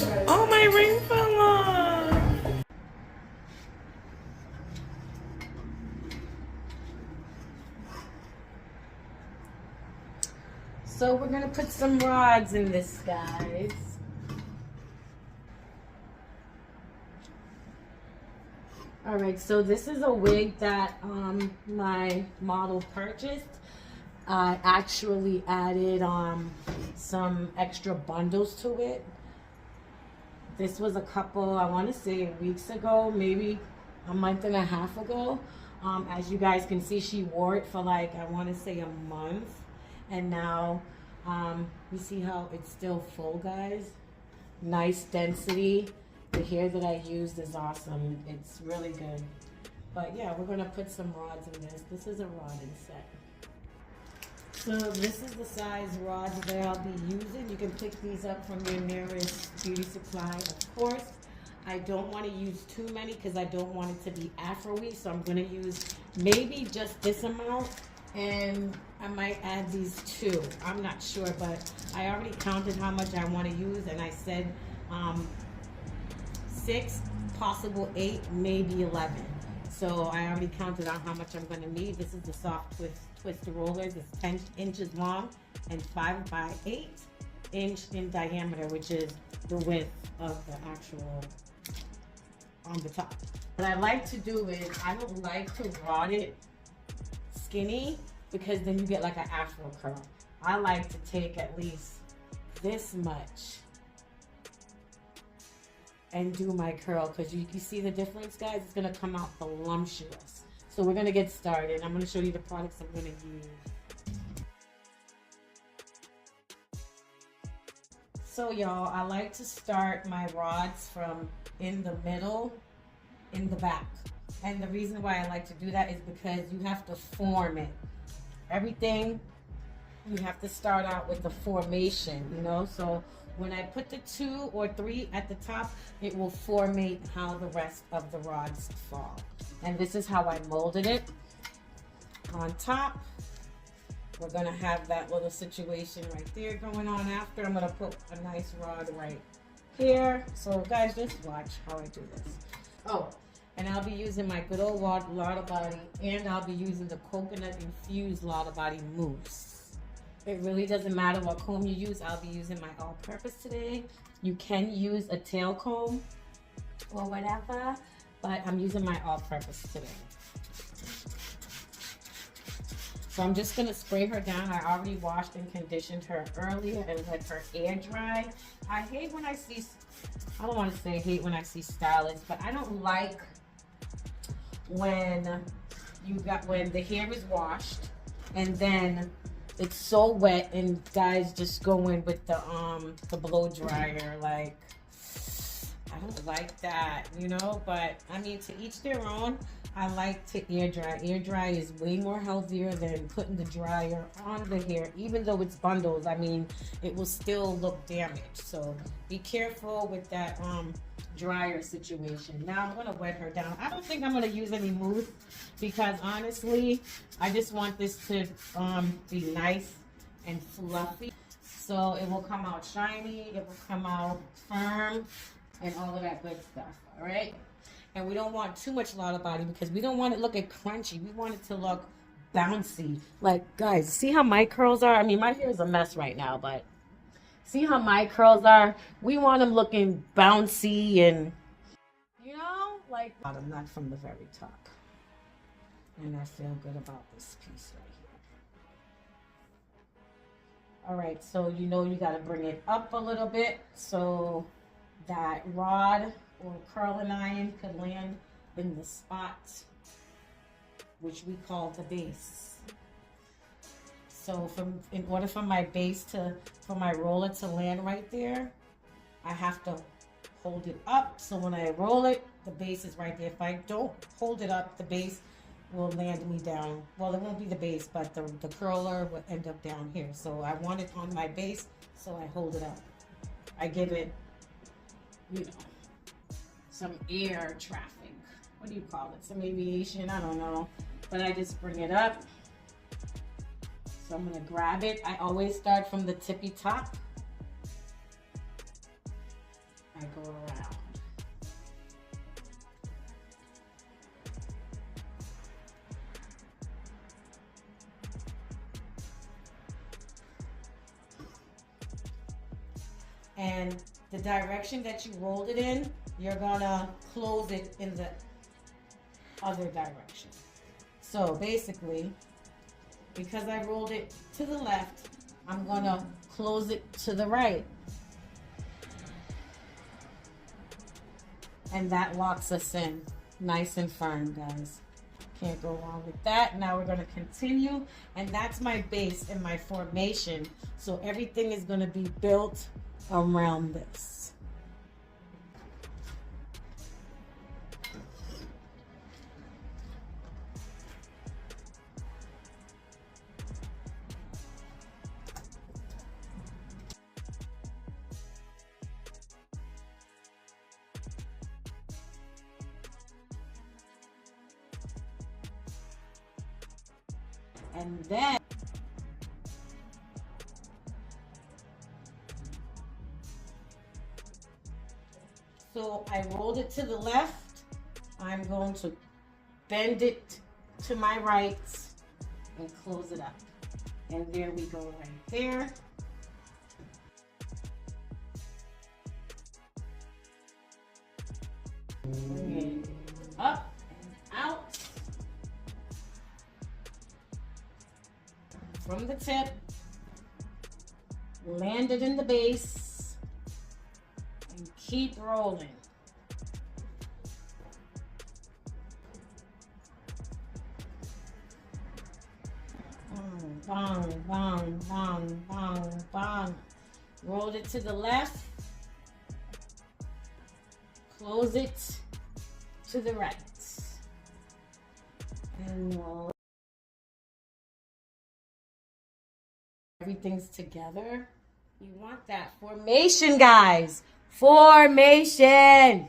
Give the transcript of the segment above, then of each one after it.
Oh, my ring fell off. So we're gonna put some rods in this, guys. All right, so this is a wig that my model purchased. I actually added some extra bundles to it. This was a couple, I want to say weeks ago, maybe a month and a half ago. As you guys can see, she wore it for like, I want to say a month. And now, you see how it's still full, guys? Nice density. The hair that I used is awesome. It's really good. But yeah, we're gonna put some rods in this. This is a rodding set. So this is the size rods that I'll be using. You can pick these up from your nearest beauty supply, of course. I don't want to use too many because I don't want it to be Afro-y, so I'm gonna use maybe just this amount, and I might add these two. I'm not sure, but I already counted how much I want to use, and I said 6, possible 8, maybe 11. So I already counted out how much I'm going to need. This is the soft twist rollers. It's 10 inches long and 5 by 8 inch in diameter, which is the width of the actual on the top. What I like to do is I don't like to rod it skinny because then you get like an afro curl. I like to take at least this much and do my curl, because you see the difference, guys? It's gonna come out voluptuous. So we're gonna get started. I'm gonna show you the products I'm gonna use. So y'all, I like to start my rods from in the middle, in the back. And the reason why I like to do that is because you have to form it. Everything, you have to start out with the formation, you know? So when I put the 2 or 3 at the top, it will formate how the rest of the rods fall. And this is how I molded it. On top, we're gonna have that little situation right there going on after. I'm gonna put a nice rod right here. So guys, just watch how I do this. Oh, and I'll be using my good old Lotta Body, and I'll be using the coconut infused Lotta Body mousse. It really doesn't matter what comb you use. I'll be using my all-purpose today. You can use a tail comb or whatever, but I'm using my all-purpose today. So I'm just gonna spray her down. I already washed and conditioned her earlier and let her air dry. I hate when I see, I don't want to say hate when I see stylists, but I don't like when when the hair is washed and then it's so wet and guys just go in with the blow dryer. Like, I don't like that, you know, but I mean, to each their own. I like to air dry. Air dry is way more healthier than putting the dryer on the hair. Even though it's bundles, I mean, it will still look damaged. So be careful with that dryer situation. Now I'm gonna wet her down. I don't think I'm gonna use any mousse because honestly, I just want this to be nice and fluffy. So it will come out shiny, it will come out firm, and all of that good stuff, all right? And we don't want too much Lotta Body because we don't want it looking crunchy. We want it to look bouncy. Like, guys, see how my curls are? I mean, my hair is a mess right now, but see how my curls are? We want them looking bouncy and, you know, like bottom, not from the very top. And I feel good about this piece right here. All right, so you know you got to bring it up a little bit so that rod or curling iron could land in the spot which we call the base. So in order for my base for my roller to land right there, I have to hold it up. So when I roll it, the base is right there. If I don't hold it up, the base will land me down. Well, it won't be the base, but the curler will end up down here. So I want it on my base, so I hold it up. I give it, you know, some air traffic. What do you call it? Some aviation, I don't know. But I just bring it up. So I'm gonna grab it. I always start from the tippy top. I go around. And the direction that you rolled it in, you're gonna close it in the other direction. So basically, because I rolled it to the left, I'm gonna close it to the right. And that locks us in nice and firm, guys. Can't go wrong with that. Now we're gonna continue, and that's my base and my formation. So everything is gonna be built around this. And then so I rolled it to the left. I'm going to bend it to my right and close it up. And there we go right there. Bring it up and out from the tip. Land it in the base and keep rolling. Bang, bang, bang, bang, bang. Roll it to the left. Close it to the right. And roll. Everything's together. You want that formation, guys. Formation.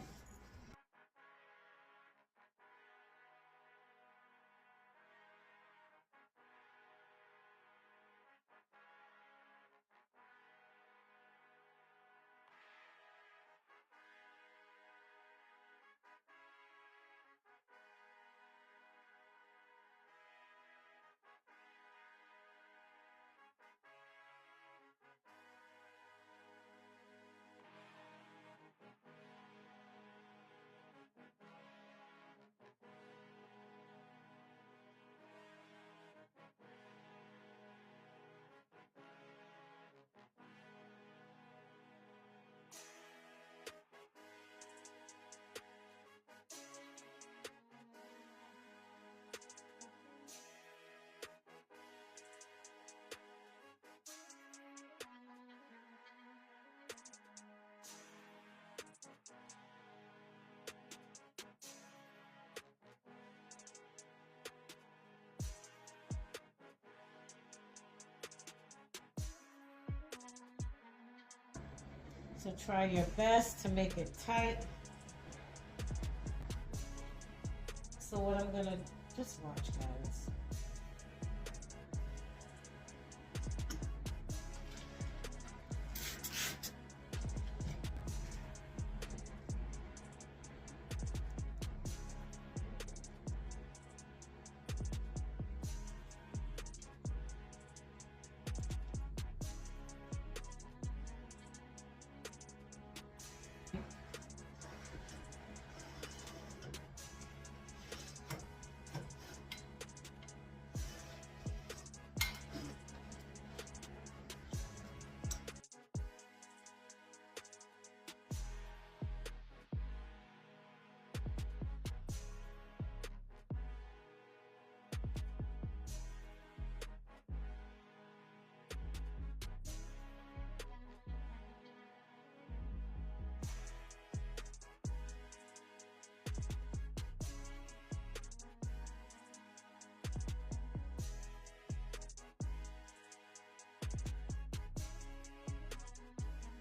So try your best to make it tight. So what I'm gonna, just watch, guys.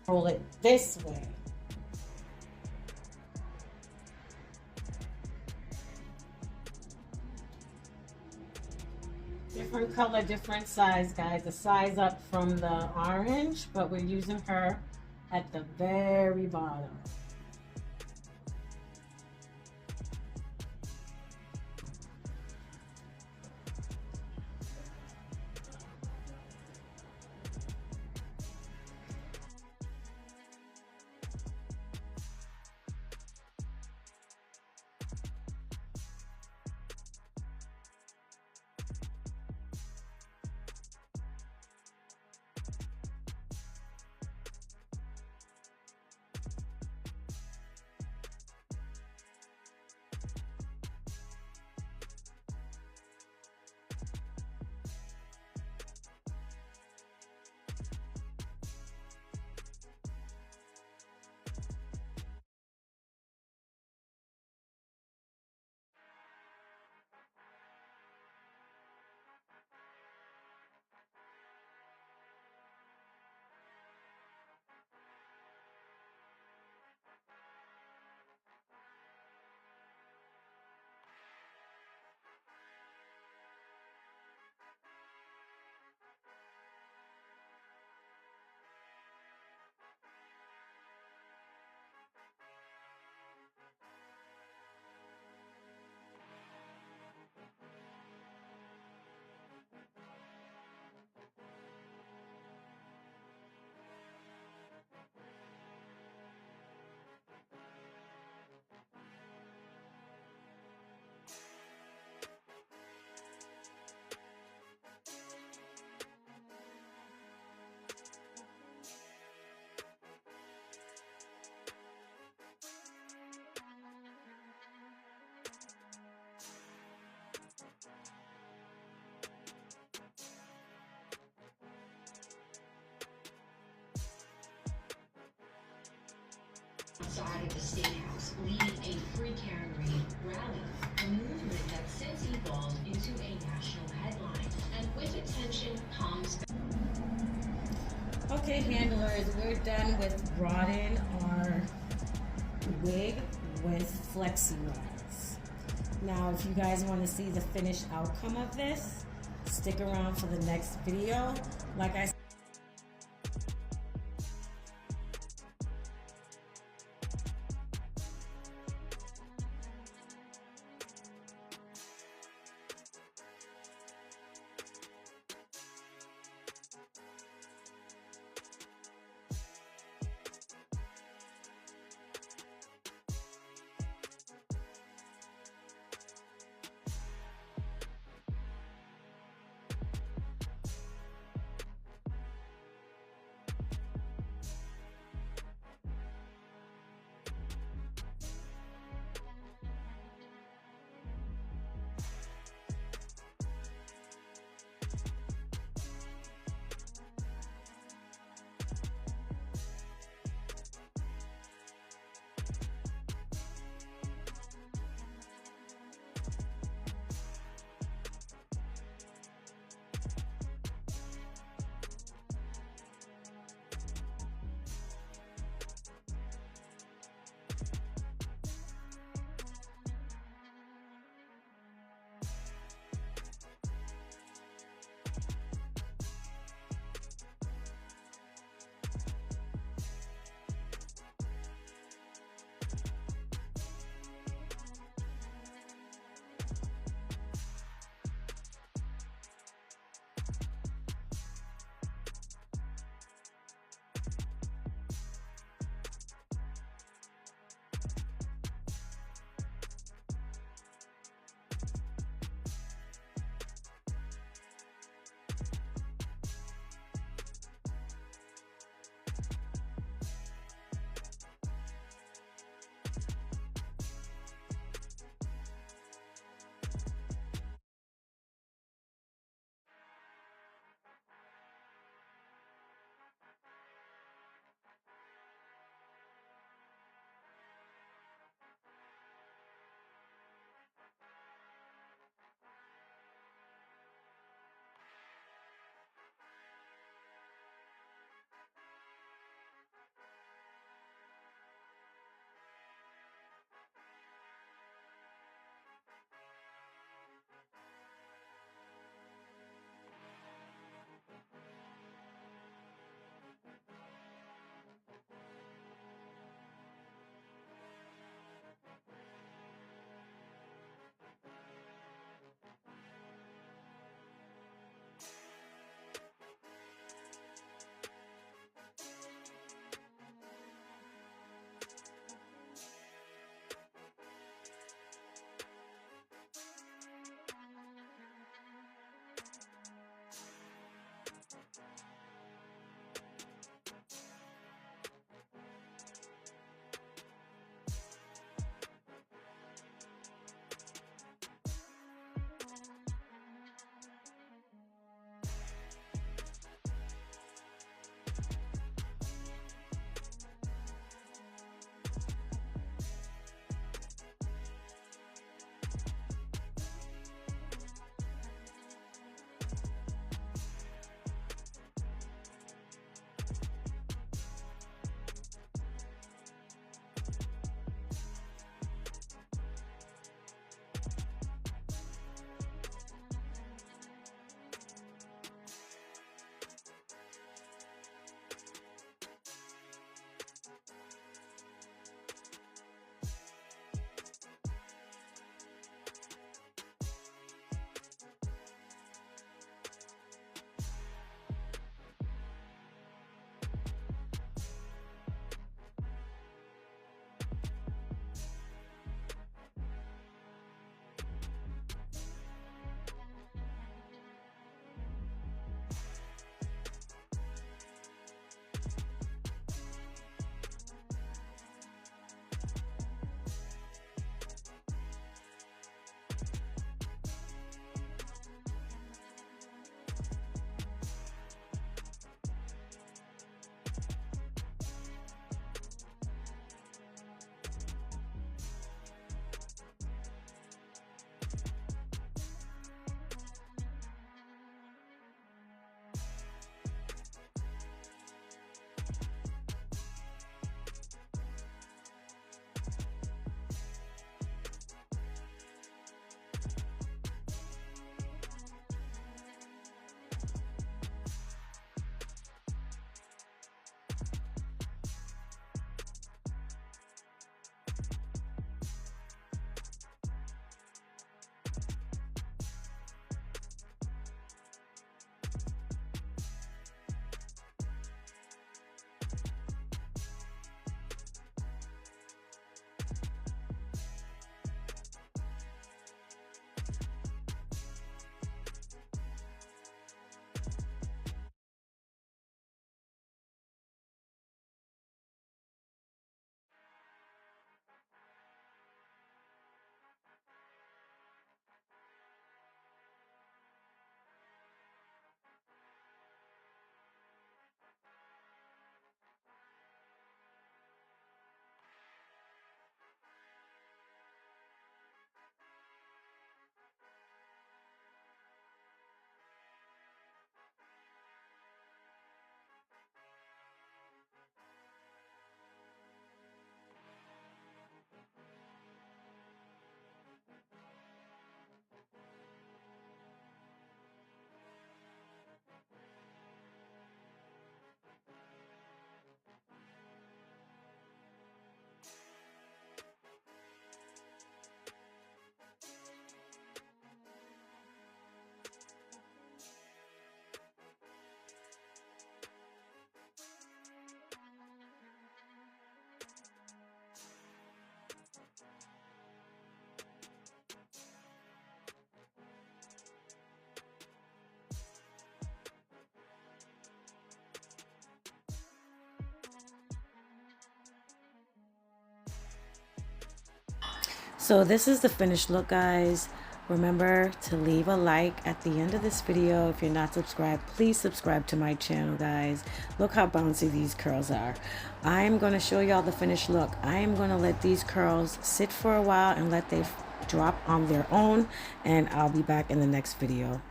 Roll it this way. Different color, different size, guys. The size up from the orange, but we're using her at the very bottom. Outside of the State House, leading a Free Karen Reid rally, a movement that since evolved into a national headline. And with attention comes... Okay, handlers, we're done with broaden our wig with FLEXI wax. Now, if you guys want to see the finished outcome of this, stick around for the next video. Like I said, So this is the finished look, guys. Remember to leave a like at the end of this video. If you're not subscribed, please subscribe to my channel, guys. Look how bouncy these curls are. I am going to show y'all the finished look. I am going to let these curls sit for a while and let they drop on their own, and I'll be back in the next video.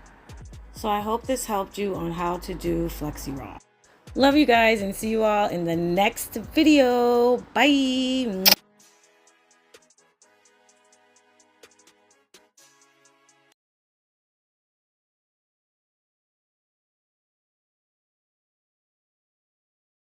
So I hope this helped you on how to do FLEXI Raw. Love you guys, and see you all in the next video. Bye.